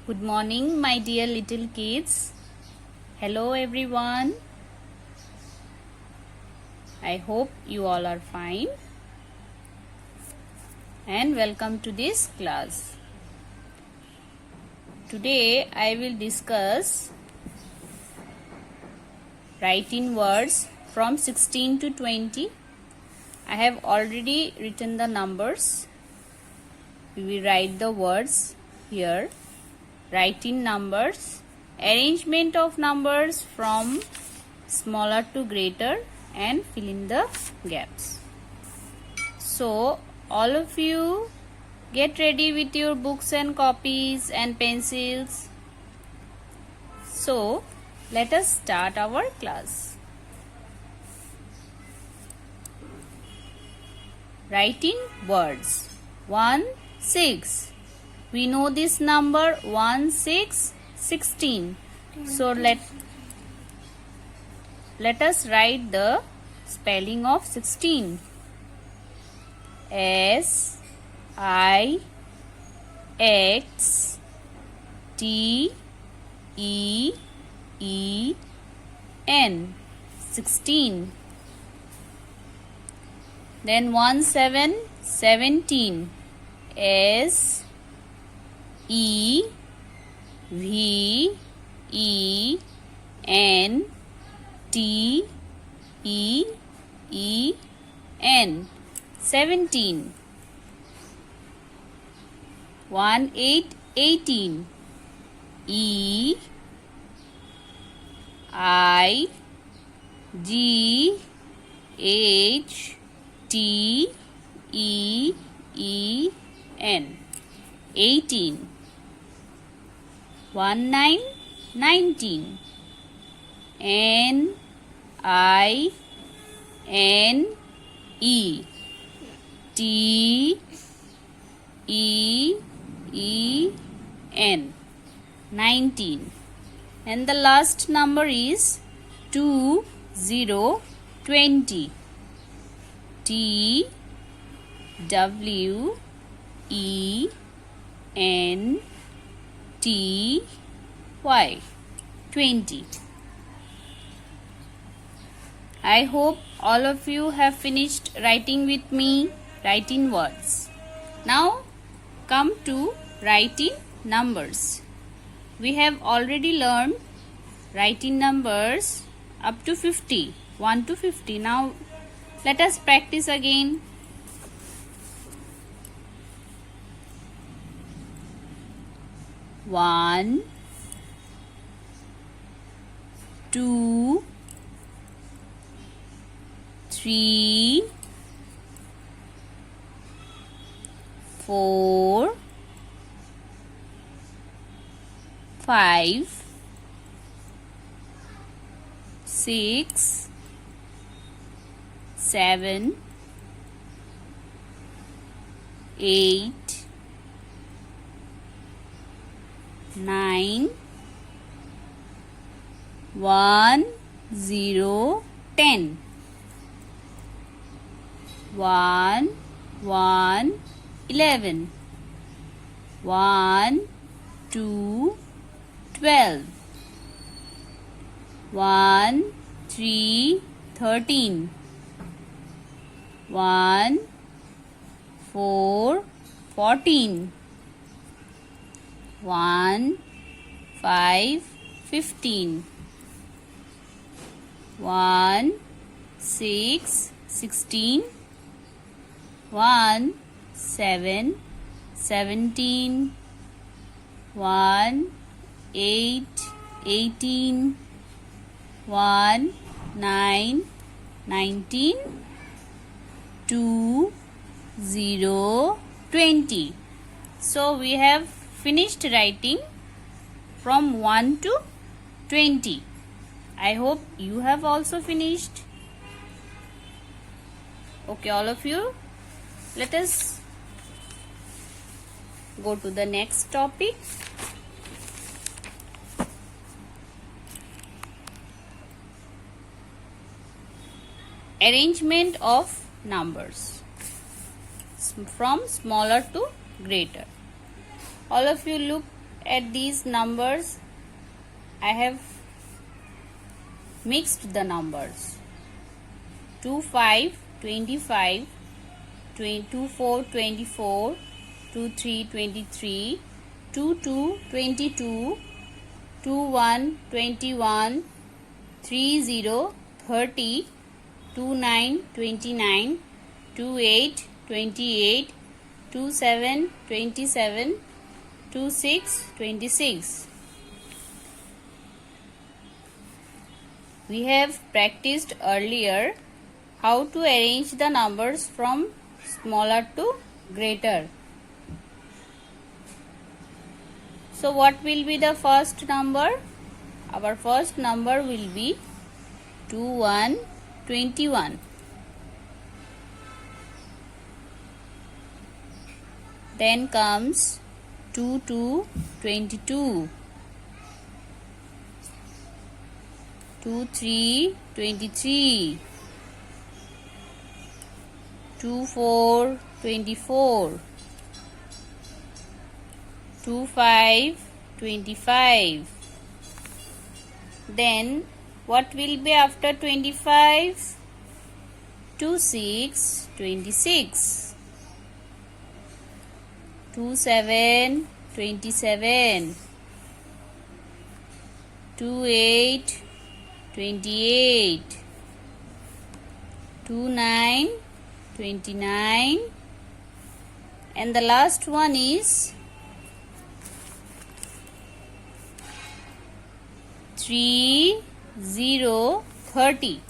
Good morning, my dear little kids. Hello, everyone. I hope you all are fine. And welcome to this class. Today, I will discuss writing words from 16 to 20. I have already written the numbers. We will write the words here. Writing numbers, arrangement of numbers from smaller to greater, and fill in the gaps. So all of you get ready with your books and copies and pencils. So let us start our class. Writing words. 1, 6. We know this number 1, 6, 16. So let us write the spelling of 16. S I X T E E N 16. Then 1, 7, 17. S E V E N T E E N 17. 1, 8, 18. E I G H T E E N 18. 1, 9, 19. N I N E T E E N 19. And the last number is 2, 0, 20. T W E N T Y 20. I hope all of you have finished writing with me, writing words. Now come to writing numbers. We have already learned writing numbers up to 50, 1 to 50. Now let us practice again. One, 2, 3, 4, 5, 6, 7, 8, 9, 1, 0, 10. 1, 1, 11. 1, 2, 12. 1, 3, 13. 1, 4, 14. 1, 5, 15. 1, 6, 16. 1, 7, 17. 1, 8, 18. 1, 9, 19. 2, 0, 20. So we have finished writing from 1 to 20. I hope you have also finished. Okay, all of you, let us go to the next topic. Arrangement of numbers from smaller to greater. All of you look at these numbers I have mixed the numbers. 2 5 25, 2 4 24, 2 3 23, 2 2 22, 2 1 21, 3 0 30, 2 9 29, 2 8 28, 2 7 27, 2 6 26. We have practiced earlier how to arrange the numbers from smaller to greater. So what will be the first number? Our first number will be 2 1 21. Then comes 2 2 22. 2 3 23. 2 4 24. 2 5 25. Then what will be after 25? 2 6 26. 2 7 27. 2 8 28. 2 9 29. And the last one is 3 0 30.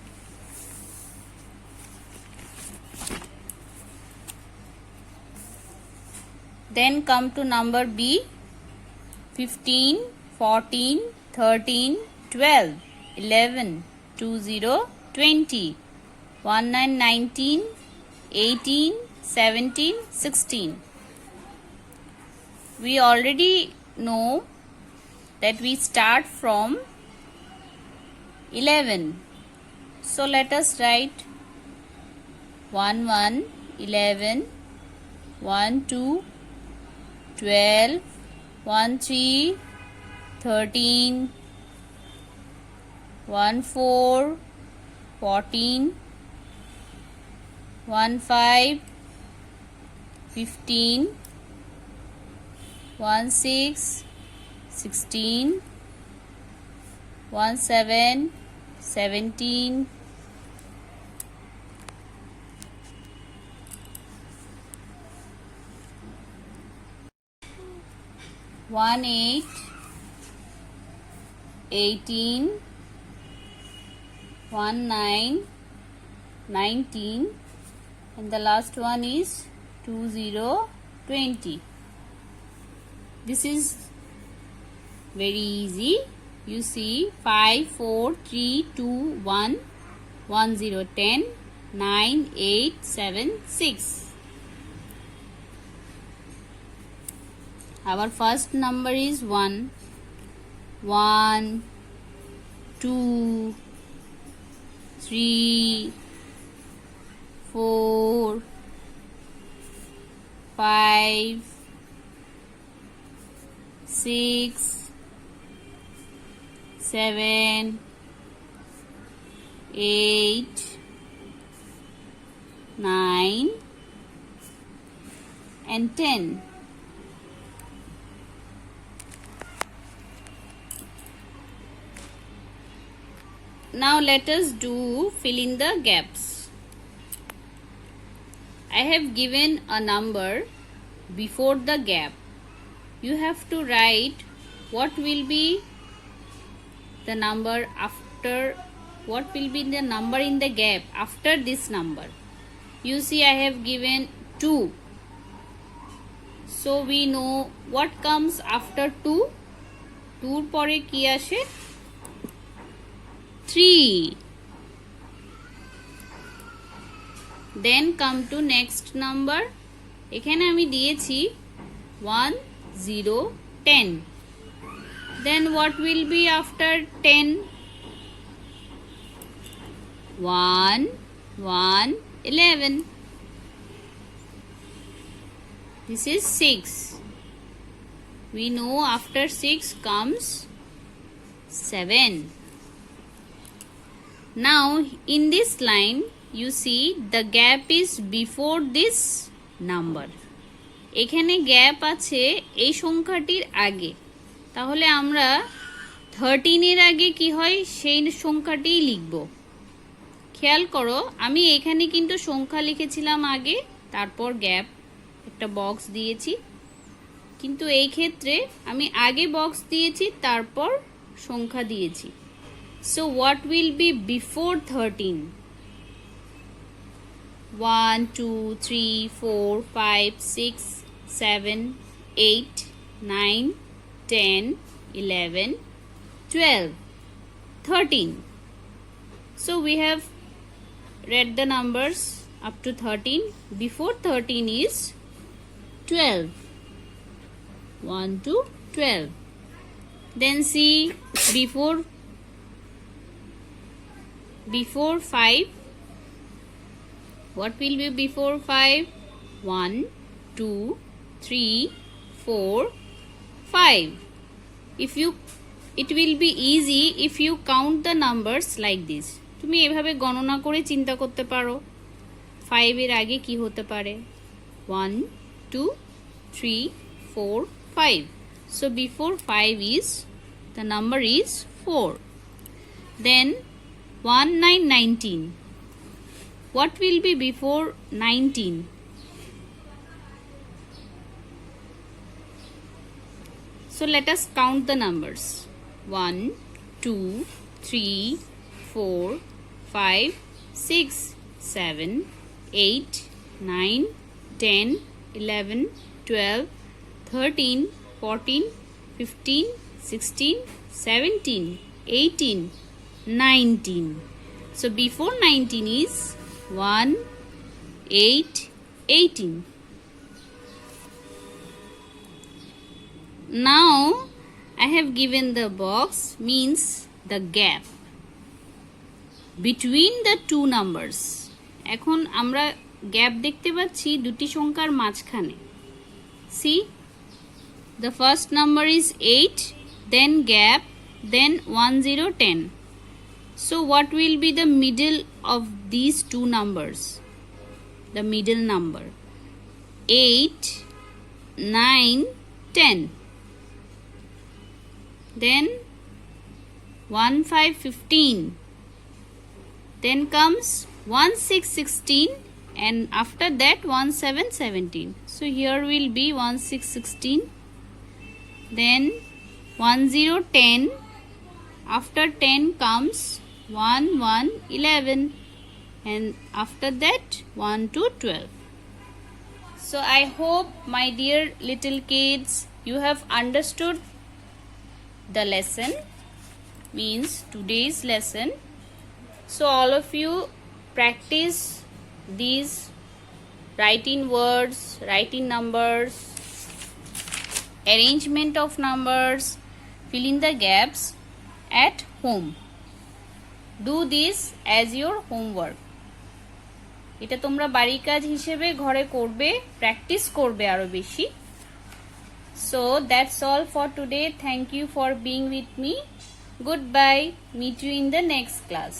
Then come to number B. 15 14 13 12 11 20 20 19 19 18 17 16. We already know that we start from 11. So let us write 1 1 11, 1 2 12, 1 3 13, 1 4 14, 1 5 15, 1 6 16, 1 7 17, 1 8 18, 1 9 19, and the last one is 2 0 20. This is very easy. You see 5 4 3 2 1 1 0 10 9 8 7 6. Our first number is 1 1 2 3 4 5 6 7 8 9 and 10. Now let us do fill in the gaps. I have given a number before the gap. You have to write what will be the number after, what will be the number in the gap after this number. You see I have given 2. So we know what comes after 2. 2 পরে কি আসে? 3. Then come to next number. এখানে আমি দিয়েছি 1 0 10. Then what will be after 10? 1 1 11. This is 6. We know after 6 comes 7. Now in this line you see the gap is before this number. এখানে gap আছে এই সংখ্যাটির আগে, তাহলে আমরা 13 এর আগে কি হয় সেই সংখ্যাটিই লিখব। খেয়াল করো আমি এখানে কিন্তু সংখ্যা লিখেছিলাম আগে, তারপর গ্যাপ একটা বক্স দিয়েছি, কিন্তু এই ক্ষেত্রে আমি আগে বক্স দিয়েছি তারপর সংখ্যা দিয়েছি। So what will be before 13? 1, 2, 3, 4, 5, 6, 7, 8, 9, 10, 11, 12, 13. So we have read the numbers up to 13. Before 13 is 12. 1 to 12. Then see before 5. What will be before 5? 1, 2, 3, 4, 5. It will be easy if you count the numbers like this. তুমি এভাবে গণনা করে চিন্তা করতে পারো 5 এর আগে কি হতে পারে। 1, 2, 3, 4, 5. So before 5 is, the number is 4. Then 1, 9, 19. What will be before 19? So let us count the numbers. 1, 2, 3, 4, 5, 6, 7, 8, 9, 10, 11, 12, 13, 14, 15, 16, 17, 18, 19. So before 19 is 1, 8, 18. Now I have given the box, means the gap between the two numbers. এখন আমরা gap দেখতে পাচ্ছি দুটি সংখ্যার মাঝখানে। See, the first number is 8, then gap, then 1, 0, 10. So what will be the middle of these two numbers? The middle number 8, 9, 10. Then 1, 5, 15. Then comes 1, 6, 16, and after that 1, 7, 17. So here will be 1, 6, 16. Then 1, 0, 10. After 10 comes 1, 1, 11, and after that 1 to 12. So I hope, my dear little kids, you have understood the lesson, means today's lesson. So all of you practice these writing words, writing numbers, arrangement of numbers, fill in the gaps at home. Do this as your homework. এটা তোমরা বাড়ির কাজ হিসেবে ঘরে করবে, practice করবে আরো বেশি। So that's all for today. Thank you for being with me. Goodbye. Meet you in the next class.